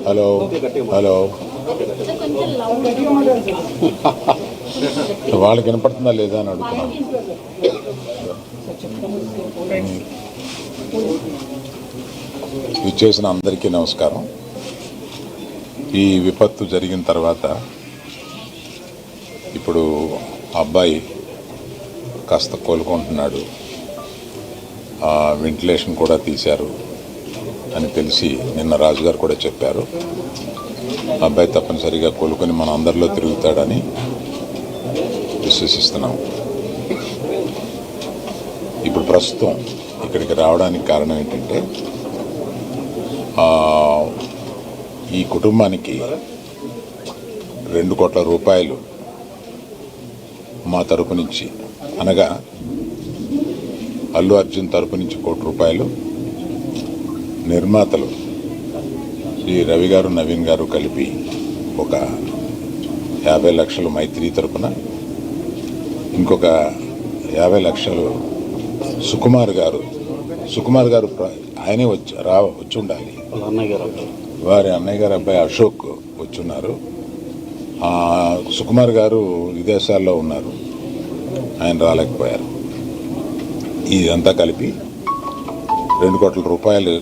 Hello hello వాళ్ళకి వినపడుతుందా లేదా అని అడుగుతున్నాను. ఇచ్చేసిన అందరికీ నమస్కారం. ఈ విపత్తు జరిగిన తర్వాత ఇప్పుడు అబ్బాయి కాస్త కోలుకుంటున్నాడు, వెంటిలేషన్ కూడా తీశారు అని తెలిసి నిన్న రాజుగారు కూడా చెప్పారు. అబ్బాయి తప్పనిసరిగా కోలుకొని మన అందరిలో తిరుగుతాడని విశ్వసిస్తున్నాం. ఇప్పుడు ప్రస్తుతం ఇక్కడికి రావడానికి కారణం ఏంటంటే ఈ కుటుంబానికి 2 కోట్ల రూపాయలు మా తరపు నుంచి, అనగా అల్లు అర్జున్ తరపు నుంచి 1 కోటి రూపాయలు, నిర్మాతలు శ్రీ రవి గారు నవీన్ గారు కలిపి ఒక 50 లక్షలు మైత్రి తరపున, ఇంకొక 50 లక్షలు సుకుమార్ గారు ఆయనే వచ్చి ఉండాలి, వారి అన్నయ్య గారు అబ్బాయి అశోక్ వచ్చున్నారు. సుకుమార్ గారు విదేశాల్లో ఉన్నారు, ఆయన రాలేకపోయారు. ఇదంతా కలిపి 2 కోట్ల రూపాయలు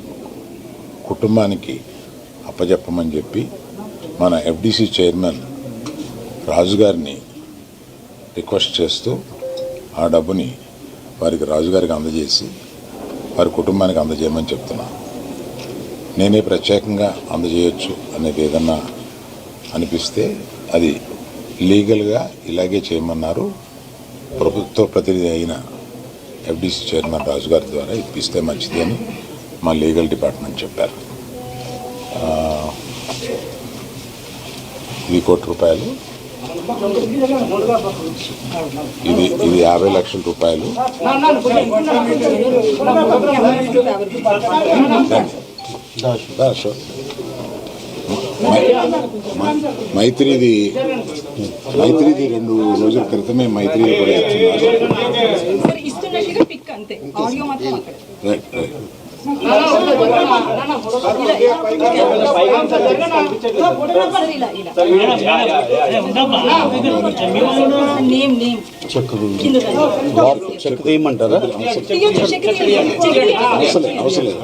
కుటుంబానికి అప్పచెప్పమని చెప్పి మన ఎఫ్డిసి చైర్మన్ రాజుగారిని రిక్వెస్ట్ చేస్తూ ఆ డబ్బుని వారికి రాజుగారికి అందజేసి వారి కుటుంబానికి అందజేయమని చెప్తున్నాను. నేనే ప్రత్యేకంగా అందజేయచ్చు అనేది ఏదన్నా అనిపిస్తే అది లీగల్గా ఇలాగే చేయమన్నారు. ప్రభుత్వ ప్రతినిధి అయిన ఎఫ్డిసి చైర్మన్ రాజుగారి ద్వారా ఇప్పిస్తే మంచిది అని మా లీగల్ డిపార్ట్మెంట్ చెప్పారు. ఇది 1 కోటి రూపాయలు, ఇది 50 లక్షల రూపాయలు. మైత్రిది 2 రోజుల క్రితమే మైత్రి కూడా చెక్ తీయమంటారా? అవసరం లేదు.